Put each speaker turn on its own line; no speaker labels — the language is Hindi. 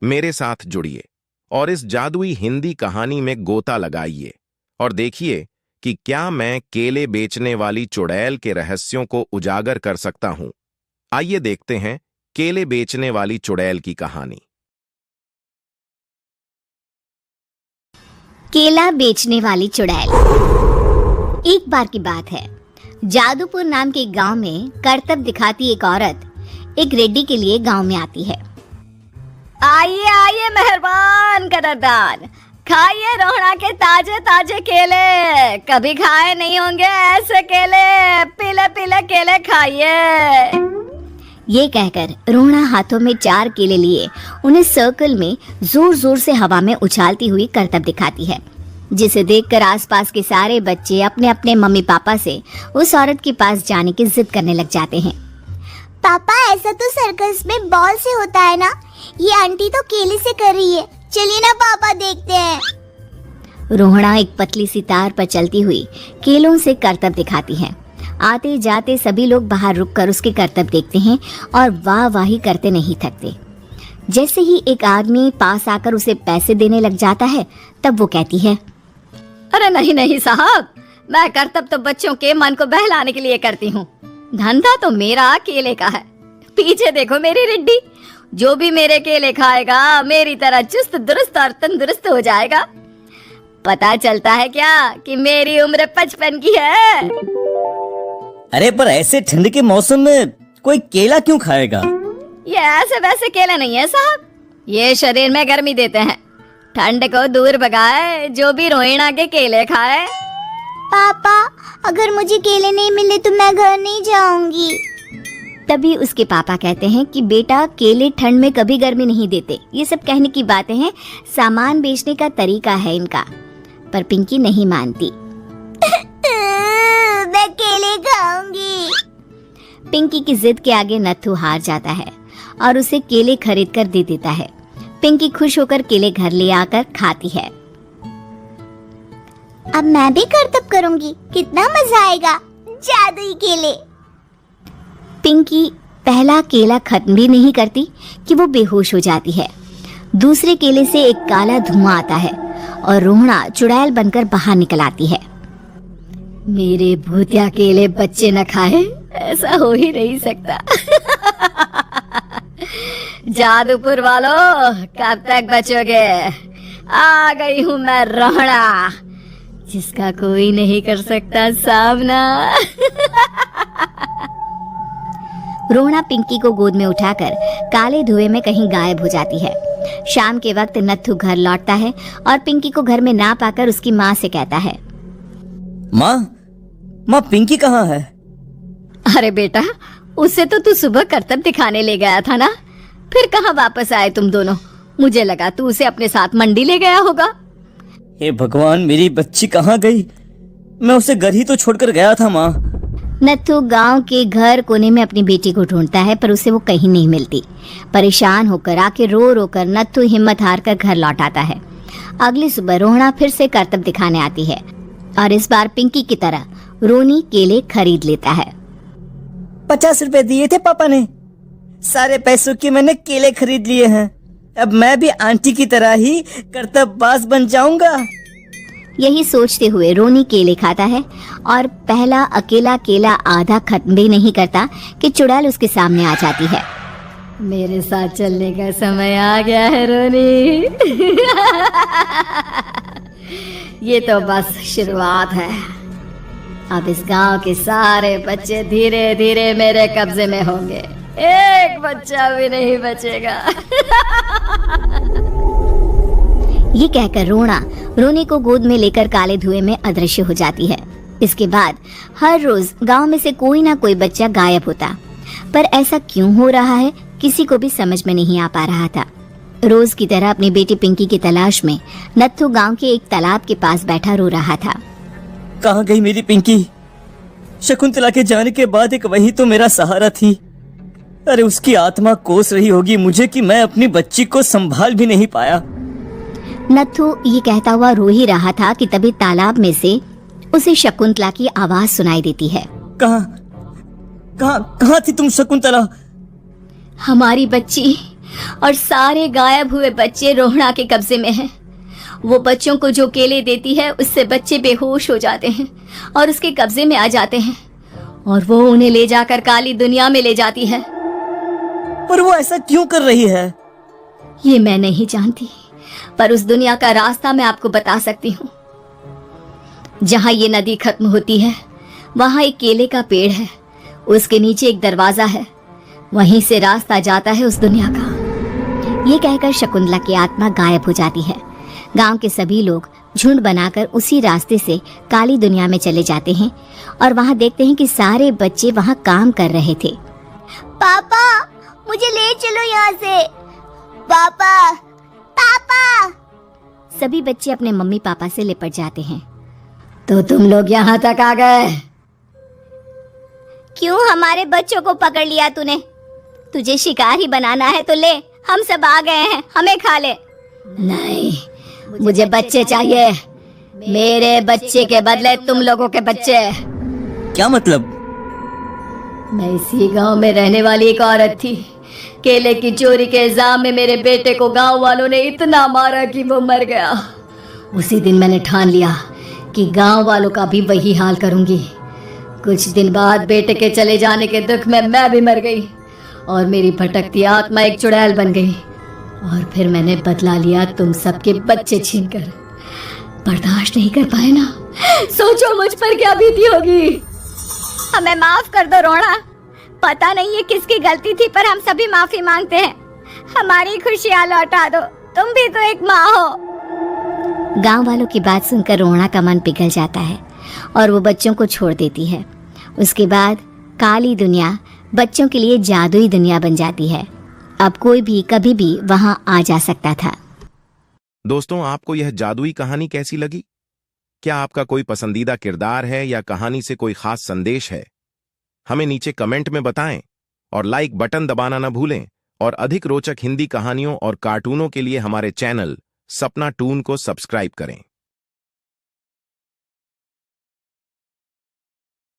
मेरे साथ जुड़िए और इस जादुई हिंदी कहानी में गोता लगाइए और देखिए कि क्या मैं केले बेचने वाली चुड़ैल के रहस्यों को उजागर कर सकता हूं। आइए देखते हैं केले बेचने वाली चुड़ैल की कहानी।
केला बेचने वाली चुड़ैल। एक बार की बात है, जादूपुर नाम के गांव में करतब दिखाती एक औरत एक रेड्डी के लिए गांव में आती है। आइए आइए मेहरबान कदरदान, खाइए रोहड़ा के ताजे ताजे केले, कभी खाए नहीं होंगे ऐसे केले, पीले पीले केले खाइए। ये कहकर रोहड़ा हाथों में 4 केले लिए उन्हें सर्कल में जोर जोर से हवा में उछालती हुई करतब दिखाती है, जिसे देखकर आसपास के सारे बच्चे अपने अपने मम्मी पापा से उस औरत के पास जाने की जिद करने लग जाते हैं।
पापा, ऐसा तो सर्कस में बॉल से होता है ना, ये आंटी तो केले से कर रही है, चलिए ना पापा देखते हैं।
रोहड़ा एक पतली सी तार पर चलती हुई केलों से करतब दिखाती है। आते जाते सभी लोग बाहर रुककर उसके करतब देखते हैं और वाह वाही करते नहीं थकते। जैसे ही एक आदमी पास आकर उसे पैसे देने लग जाता है, तब वो कहती है,
अरे नहीं नहीं साहब, मैं करतब तो बच्चों के मन को बहलाने के लिए करती हूँ, धंधा तो मेरा केले का है। पीछे देखो मेरी रिड्डी, जो भी मेरे केले खाएगा मेरी तरह चुस्त दुरुस्त और तंदुरुस्त हो जाएगा। पता चलता है क्या कि मेरी उम्र 55 की है।
अरे पर ऐसे ठंड के मौसम में कोई केला क्यों खाएगा?
ये ऐसे वैसे केले नहीं है साहब, ये शरीर में गर्मी देते हैं, ठंड को दूर भगाए जो भी रोहिणा के केले खाए।
पापा, अगर मुझे केले नहीं मिले तो मैं घर नहीं जाऊंगी।
तभी उसके पापा कहते हैं कि बेटा, केले ठंड में कभी गर्मी नहीं देते, ये सब कहने की बातें हैं, सामान बेचने का तरीका है इनका। पर पिंकी नहीं मानती।
मैं केले खाऊंगी।
पिंकी की जिद के आगे नत्थू हार जाता है और उसे केले खरीद कर दे देता है। पिंकी खुश होकर केले घर ले आकर खाती है।
अब मैं भी करतब करूंगी, कितना मजा आएगा, जादुई केले।
पिंकी पहला केला खत्म भी नहीं करती कि वो बेहोश हो जाती है। दूसरे केले से एक काला धुआं आता है और रोहड़ा चुड़ैल बनकर बाहर निकल आती है।
मेरे भूतिया केले बच्चे न खाए, ऐसा हो ही नहीं सकता। जादूपुर वालों, कब तक बचोगे? आ गई हूँ मैं रोहड़ा, जिसका कोई नहीं कर सकता सामना।
रोहड़ा पिंकी को गोद में उठाकर काले धुएं में कहीं गायब हो जाती है। शाम के वक्त नत्थू घर लौटता है और पिंकी को घर में ना पाकर उसकी माँ से कहता है,
माँ पिंकी कहाँ है?
अरे बेटा, उसे तो तू सुबह करतब दिखाने ले गया था ना, फिर कहाँ वापस आए तुम दोनों? मुझे लगा तू उसे अपने साथ मंडी ले गया होगा।
हे भगवान, मेरी बच्ची कहाँ गई? मैं उसे घर ही तो छोड़कर गया था माँ।
नत्थू गांव के घर कोने में अपनी बेटी को ढूंढता है, पर उसे वो कहीं नहीं मिलती। परेशान होकर आखिर रो रो कर नत्थू हिम्मत हार कर घर लौट आता है। अगली सुबह रोहड़ा फिर से करतब दिखाने आती है और इस बार पिंकी की तरह रोनी केले खरीद लेता है।
50 रुपए दिए थे पापा ने, सारे पैसों के मैंने केले खरीद लिए हैं। अब मैं भी आंटी की तरह ही करतबबाज बन जाऊंगा।
यही सोचते हुए रोनी केले खाता है और पहला अकेला केला आधा खत्म भी नहीं करता कि चुड़ैल उसके सामने आ जाती है।
मेरे साथ चलने का समय आ गया है रोनी। ये तो बस शुरुआत है, अब इस गांव के सारे बच्चे धीरे धीरे मेरे कब्जे में होंगे, एक बच्चा भी नहीं बचेगा।
ये कहकर रोनी को गोद में लेकर काले धुएं में अदृश्य हो जाती है। इसके बाद हर रोज गांव में से कोई ना कोई बच्चा गायब होता, पर ऐसा क्यों हो रहा है किसी को भी समझ में नहीं आ पा रहा था। रोज की तरह अपनी बेटी पिंकी की तलाश में नत्थू गांव के एक तालाब के पास बैठा रो रहा था।
कहाँ गई मेरी पिंकी? शकुंतला के जाने के बाद एक वही तो मेरा सहारा थी। अरे उसकी आत्मा कोस रही होगी मुझे कि मैं अपनी बच्ची को संभाल भी नहीं पाया।
नत्थू ये कहता हुआ रो ही रहा था कि तभी तालाब में से उसे शकुंतला की आवाज सुनाई देती है।
कहाँ थी तुम शकुंतला?
हमारी बच्ची और सारे गायब हुए बच्चे रोहड़ा के कब्जे में हैं। वो बच्चों को जो केले देती है उससे बच्चे बेहोश हो जाते हैं और उसके कब्जे में आ जाते हैं और वो उन्हें ले जाकर काली दुनिया में ले जाती है।
पर वो ऐसा क्यों कर रही है?
ये मैं नहीं जानती, पर उस दुनिया का रास्ता मैं आपको बता सकती हूँ। जहाँ ये नदी खत्म होती है वहाँ एक केले का पेड़ है, उसके नीचे एक दरवाजा है, वहीं से रास्ता जाता है उस दुनिया का।
ये कहकर शकुंतला की आत्मा गायब हो जाती है। गांव के सभी लोग झुंड बनाकर उसी रास्ते से काली दुनिया में चले जाते हैं और वहां देखते हैं कि सारे बच्चे वहां काम कर रहे थे।
पापा मुझे ले चलो यहाँ से। पापा पापा।
सभी बच्चे अपने मम्मी पापा से लिपट जाते हैं।
तो तुम लोग यहाँ तक आ गए?
क्यों हमारे बच्चों को पकड़ लिया तूने? तुझे शिकार ही बनाना है तो ले, हम सब आ गए हैं, हमें खा ले।
नहीं, मुझे बच्चे चाहिए। मेरे बच्चे के बदले तुम लोगों के बच्चे।
क्या मतलब?
मैं इसी गांव में रहने वाली एक औरत थी। केले की चोरी के इल्जाम में मेरे बेटे को गांव वालों ने इतना मारा कि वो मर गया। उसी दिन मैंने ठान लिया कि गांव वालों का भी वही हाल करूंगी। कुछ दिन बाद बेटे के चले जाने के दुख में मैं भी मर गई और मेरी भटकती आत्मा एक चुड़ैल बन गई। और फिर मैंने बदला लिया तुम सबके बच्चे छीनकर। बर्दाश्त नहीं कर पाए ना? सोचो मुझ पर क्या बीती होगी।
हमें माफ कर दो रोना। पता नहीं ये किसकी गलती थी, पर हम सभी माफी मांगते हैं। हमारी खुशियां लौटा दो, तुम भी तो एक माँ हो। गांव वालों की बात सुनकर रोना का मन पिघल जाता है और वो बच्चों को छोड़ देती है। उसके बाद काली दुनिया बच्चों के लिए जादुई दुनिया बन जाती है। अब कोई भी कभी भी वहां आ जा सकता था।
दोस्तों, आपको यह जादुई कहानी कैसी लगी? क्या आपका कोई पसंदीदा किरदार है या कहानी से कोई खास संदेश है? हमें नीचे कमेंट में बताएं और लाइक बटन दबाना न भूलें। और अधिक रोचक हिंदी कहानियों और कार्टूनों के लिए हमारे चैनल सपना टून को सब्सक्राइब करें।